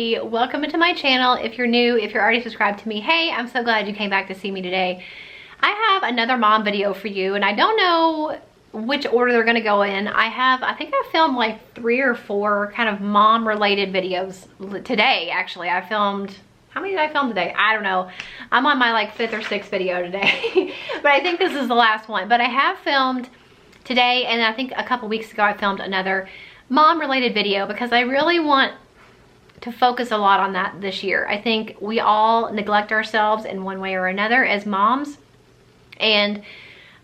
Becky. Welcome to my channel. If you're new, if you're already subscribed to me, hey, I'm so glad you came back to see me today. I have another mom video for you, and I don't know which order they're gonna go in. I think I filmed like 3 or 4 kind of mom related videos today. Actually, I filmed, how many did I film today? I don't know. I'm on my like 5th or 6th video today, but I think this is the last one. But I have filmed today, and I think a couple weeks ago I filmed another mom related video because I really want to focus a lot on that this year. I think we all neglect ourselves in one way or another as moms, and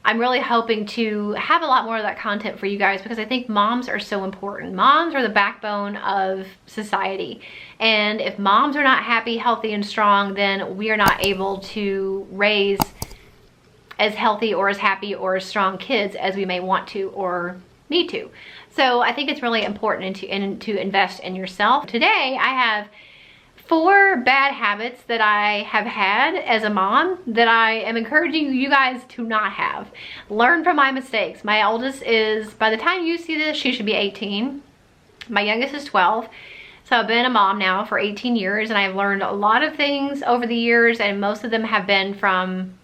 I'm really hoping to have a lot more of that content for you guys because I think moms are so important. Moms are the backbone of society, and if moms are not happy, healthy, and strong, then we are not able to raise as healthy or as happy or as strong kids as we may want to or need to. So I think it's really important to invest in yourself. Today I have 4 bad habits that I have had as a mom that I am encouraging you guys to not have. Learn from my mistakes. My oldest is, by the time you see this, she should be 18. My youngest is 12. So I've been a mom now for 18 years, and I've learned a lot of things over the years, and most of them have been from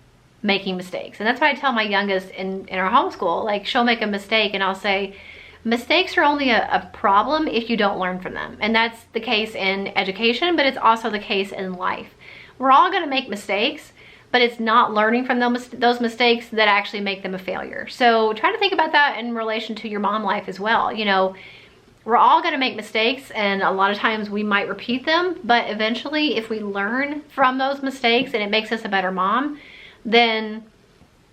making mistakes. And that's what I tell my youngest in our homeschool. Like, she'll make a mistake and I'll say, mistakes are only a problem if you don't learn from them. And that's the case in education, but it's also the case in life. We're all gonna make mistakes, but it's not learning from those mistakes that actually make them a failure. So try to think about that in relation to your mom life as well. You know, we're all gonna make mistakes, and a lot of times we might repeat them, but eventually if we learn from those mistakes and it makes us a better mom, then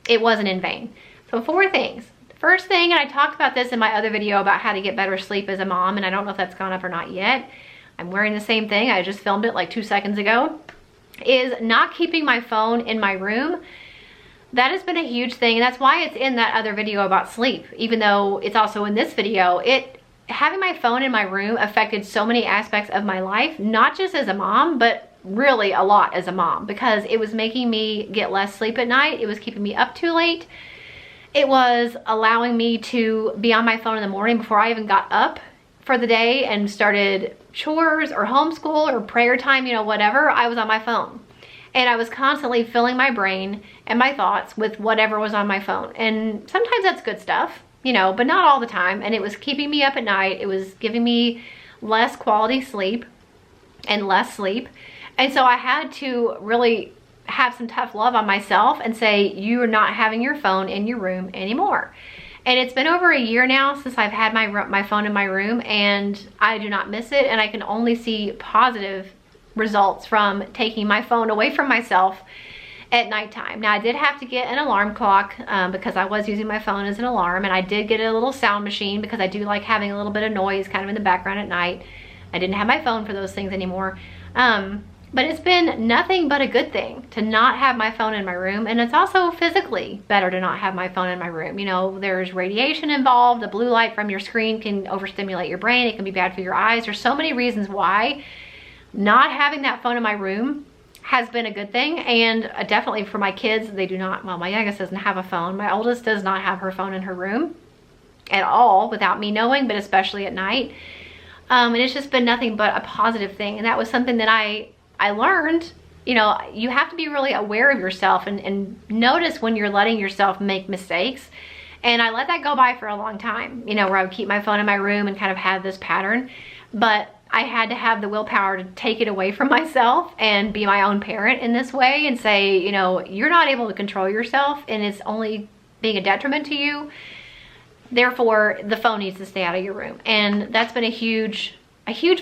it wasn't in vain. So 4 things. First thing, and I talked about this in my other video about how to get better sleep as a mom, and I don't know if that's gone up or not yet. I'm wearing the same thing. I just filmed it like 2 seconds ago. Is not keeping my phone in my room. That has been a huge thing, and that's why it's in that other video about sleep, even though it's also in this video. Having my phone in my room affected so many aspects of my life, not just as a mom, but really a lot as a mom, because it was making me get less sleep at night. It was keeping me up too late. It was allowing me to be on my phone in the morning before I even got up for the day and started chores or homeschool or prayer time, you know, whatever. I was on my phone, and I was constantly filling my brain and my thoughts with whatever was on my phone. And sometimes that's good stuff, you know, but not all the time. And it was keeping me up at night. It was giving me less quality sleep and less sleep. And so I had to really have some tough love on myself and say, you are not having your phone in your room anymore. And it's been over a year now since I've had my phone in my room, and I do not miss it, and I can only see positive results from taking my phone away from myself at nighttime. Now, I did have to get an alarm clock because I was using my phone as an alarm, and I did get a little sound machine because I do like having a little bit of noise kind of in the background at night. I didn't have my phone for those things anymore. But it's been nothing but a good thing to not have my phone in my room, and it's also physically better to not have my phone in my room. You know, there's radiation involved. The blue light from your screen can overstimulate your brain. It can be bad for your eyes. There's so many reasons why not having that phone in my room has been a good thing. And definitely for my kids, they do not, well, my youngest doesn't have a phone. My oldest does not have her phone in her room at all without me knowing, but especially at night. And it's just been nothing but a positive thing. And that was something that I learned. You know, you have to be really aware of yourself and notice when you're letting yourself make mistakes. And I let that go by for a long time, you know, where I would keep my phone in my room and kind of have this pattern. But I had to have the willpower to take it away from myself and be my own parent in this way and say, you know, you're not able to control yourself, and it's only being a detriment to you. Therefore, the phone needs to stay out of your room. And that's been a huge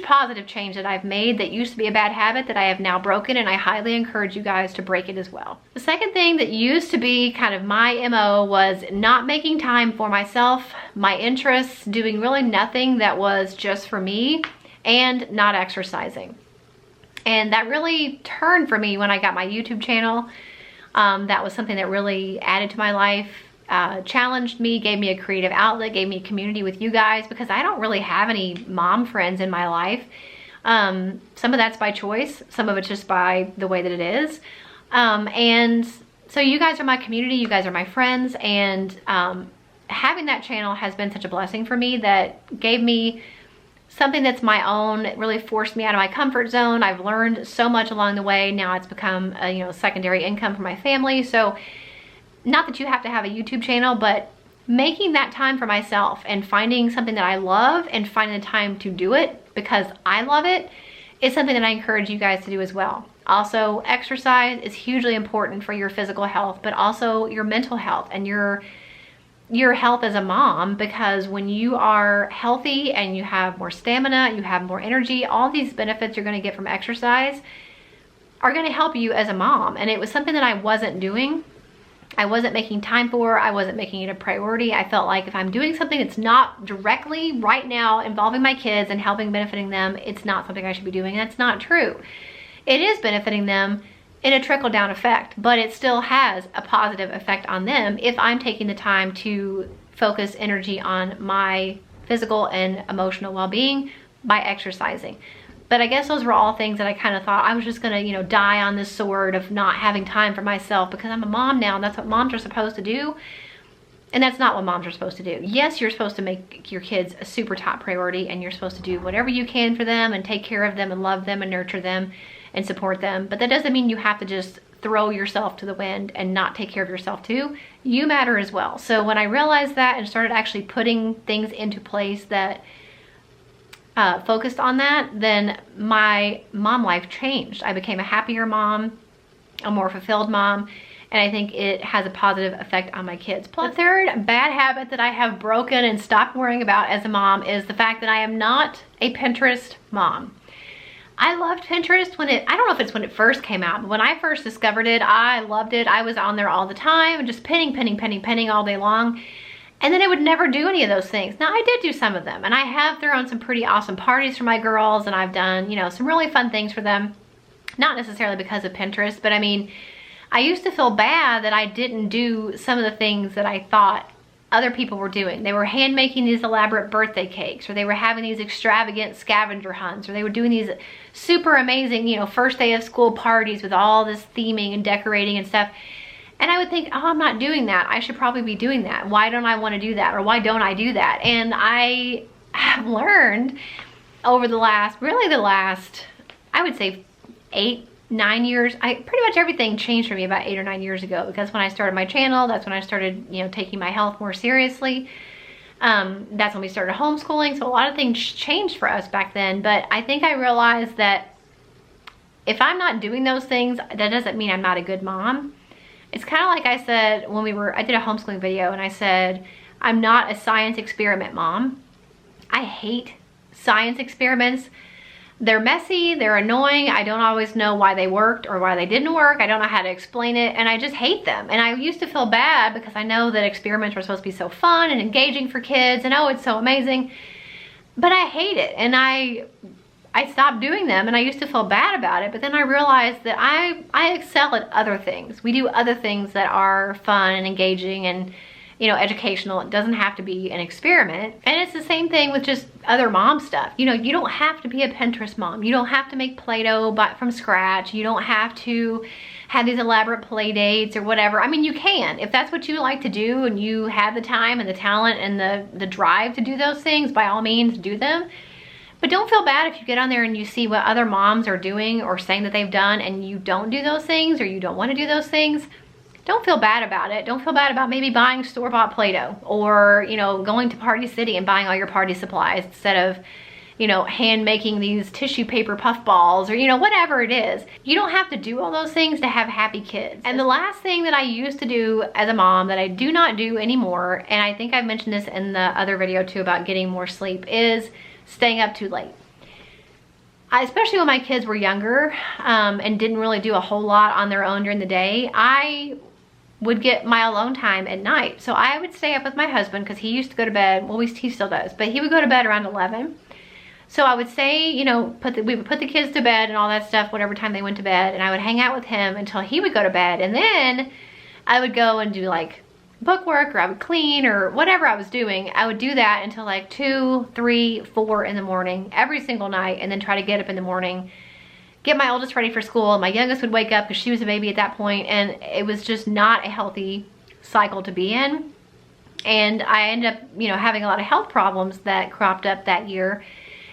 positive change that I've made that used to be a bad habit that I have now broken, and I highly encourage you guys to break it as well. The second thing that used to be kind of my MO was not making time for myself, my interests, doing really nothing that was just for me, and not exercising. And that really turned for me when I got my YouTube channel. That was something that really added to my life. Challenged me, gave me a creative outlet, gave me a community with you guys, because I don't really have any mom friends in my life. Some of that's by choice, some of it's just by the way that it is. And so you guys are my community, you guys are my friends, and having that channel has been such a blessing for me that gave me something that's my own. It really forced me out of my comfort zone. I've learned so much along the way. Now it's become a, you know, secondary income for my family. So not that you have to have a YouTube channel, but making that time for myself and finding something that I love and finding the time to do it because I love it is something that I encourage you guys to do as well. Also, exercise is hugely important for your physical health, but also your mental health and your health as a mom, because when you are healthy and you have more stamina, you have more energy, all these benefits you're going to get from exercise are going to help you as a mom. And it was something that I wasn't doing. I wasn't making time for. I wasn't making it a priority. I felt like if I'm doing something that's not directly right now involving my kids and helping benefiting them, it's not something I should be doing. And that's not true. It is benefiting them in a trickle-down effect, but it still has a positive effect on them if I'm taking the time to focus energy on my physical and emotional well-being by exercising. But I guess those were all things that I kind of thought I was just gonna, you know, die on this sword of not having time for myself because I'm a mom now and that's what moms are supposed to do. And that's not what moms are supposed to do. Yes, you're supposed to make your kids a super top priority and you're supposed to do whatever you can for them and take care of them and love them and nurture them and support them. But that doesn't mean you have to just throw yourself to the wind and not take care of yourself too. You matter as well. So when I realized that and started actually putting things into place that focused on that, then my mom life changed. I became a happier mom, a more fulfilled mom, and I think it has a positive effect on my kids. Plus, the third bad habit that I have broken and stopped worrying about as a mom is the fact that I am not a Pinterest mom. I loved Pinterest when I don't know if it's when it first came out, but when I first discovered it, I loved it. I was on there all the time, just pinning all day long. And then I would never do any of those things. Now I did do some of them and I have thrown some pretty awesome parties for my girls and I've done, you know, some really fun things for them. Not necessarily because of Pinterest, but I mean, I used to feel bad that I didn't do some of the things that I thought other people were doing. They were hand making these elaborate birthday cakes, or they were having these extravagant scavenger hunts, or they were doing these super amazing, you know, first day of school parties with all this theming and decorating and stuff. And I would think, oh, I'm not doing that. I should probably be doing that. Why don't I want to do that? Or why don't I do that? And I have learned over the last, I would say 8-9 years, pretty much everything changed for me about 8 or 9 years ago, because when I started my channel, that's when I started, you know, taking my health more seriously. That's when we started homeschooling. So a lot of things changed for us back then. But I think I realized that if I'm not doing those things, that doesn't mean I'm not a good mom. It's kind of like I said when I did a homeschooling video and I said, I'm not a science experiment mom. I hate science experiments. They're messy, they're annoying. I don't always know why they worked or why they didn't work. I don't know how to explain it and I just hate them. And I used to feel bad because I know that experiments were supposed to be so fun and engaging for kids and oh, it's so amazing. But I hate it and I stopped doing them and I used to feel bad about it, but then I realized that I excel at other things. We do other things that are fun and engaging and, you know, educational. It doesn't have to be an experiment. And it's the same thing with just other mom stuff. You know, you don't have to be a Pinterest mom. You don't have to make Play-Doh from scratch. You don't have to have these elaborate play dates or whatever. I mean, you can. If that's what you like to do and you have the time and the talent and the drive to do those things, by all means, do them. But don't feel bad if you get on there and you see what other moms are doing or saying that they've done and you don't do those things or you don't want to do those things. Don't feel bad about it. Don't feel bad about maybe buying store-bought Play-Doh or, you know, going to Party City and buying all your party supplies instead of, you know, hand making these tissue paper puff balls or, you know, whatever it is. You don't have to do all those things to have happy kids. And the last thing that I used to do as a mom that I do not do anymore, and I think I mentioned this in the other video too about getting more sleep, is staying up too late. Especially when my kids were younger and didn't really do a whole lot on their own during the day, I would get my alone time at night. So I would stay up with my husband because he used to go to bed, well, he still does, but he would go to bed around 11. So I would say, you know, we would put the kids to bed and all that stuff, whatever time they went to bed, and I would hang out with him until he would go to bed. And then I would go and do like book work, or I would clean, or whatever I was doing. I would do that until like 2, 3, 4 in the morning every single night, and then try to get up in the morning, get my oldest ready for school. My youngest would wake up because she was a baby at that point, and it was just not a healthy cycle to be in. And I ended up, you know, having a lot of health problems that cropped up that year.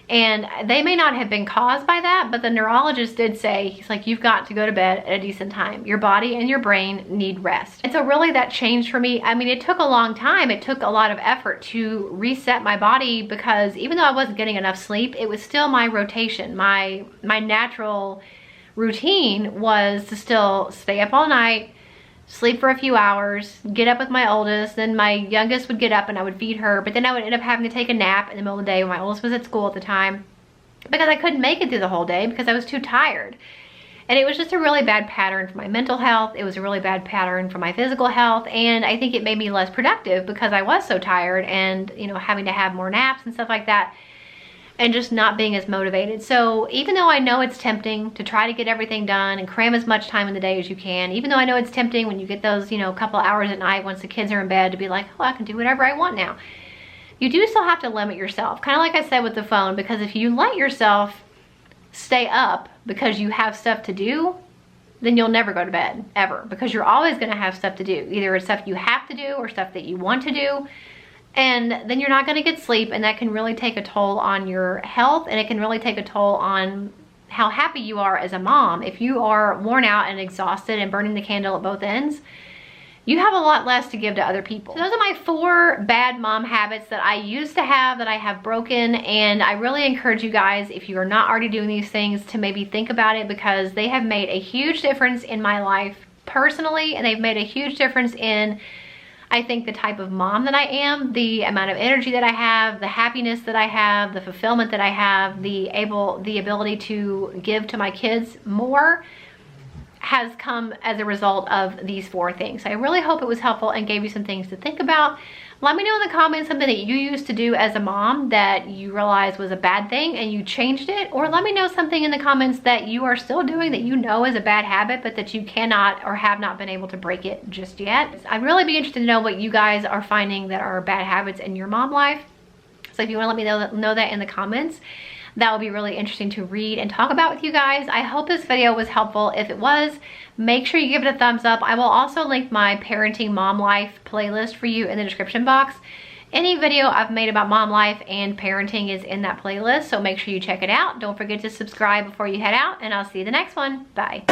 And they may not have been caused by that, but the neurologist did say, he's like, you've got to go to bed at a decent time. Your body and your brain need rest. And so really that changed for me. I mean, it took a long time. It took a lot of effort to reset my body, because even though I wasn't getting enough sleep, it was still my rotation. My natural routine was to still stay up all night, sleep for a few hours, get up with my oldest, then my youngest would get up and I would feed her, but then I would end up having to take a nap in the middle of the day when my oldest was at school at the time, because I couldn't make it through the whole day because I was too tired. And it was just a really bad pattern for my mental health. It was a really bad pattern for my physical health, and I think it made me less productive because I was so tired and, you know, having to have more naps and stuff like that, and just not being as motivated. So even though I know it's tempting to try to get everything done and cram as much time in the day as you can, even though I know it's tempting when you get those, you know, couple hours at night once the kids are in bed to be like, oh, I can do whatever I want now, you do still have to limit yourself. Kind of like I said with the phone, because if you let yourself stay up because you have stuff to do, then you'll never go to bed, ever, because you're always gonna have stuff to do. Either it's stuff you have to do or stuff that you want to do. And then you're not gonna get sleep, and that can really take a toll on your health, and it can really take a toll on how happy you are as a mom. If you are worn out and exhausted and burning the candle at both ends, you have a lot less to give to other people. So those are my 4 bad mom habits that I used to have that I have broken, and I really encourage you guys, if you are not already doing these things, to maybe think about it, because they have made a huge difference in my life personally, and they've made a huge difference in, I think, the type of mom that I am, the amount of energy that I have, the happiness that I have, the fulfillment that I have, the ability to give to my kids more has come as a result of these 4 things. I really hope it was helpful and gave you some things to think about. Let me know in the comments something that you used to do as a mom that you realized was a bad thing and you changed it, or let me know something in the comments that you are still doing that you know is a bad habit, but that you cannot or have not been able to break it just yet. I'd really be interested to know what you guys are finding that are bad habits in your mom life. So if you want to let me know that in the comments, that would be really interesting to read and talk about with you guys. I hope this video was helpful. If it was, make sure you give it a thumbs up. I will also link my parenting mom life playlist for you in the description box. Any video I've made about mom life and parenting is in that playlist, so make sure you check it out. Don't forget to subscribe before you head out, and I'll see you in the next one. Bye.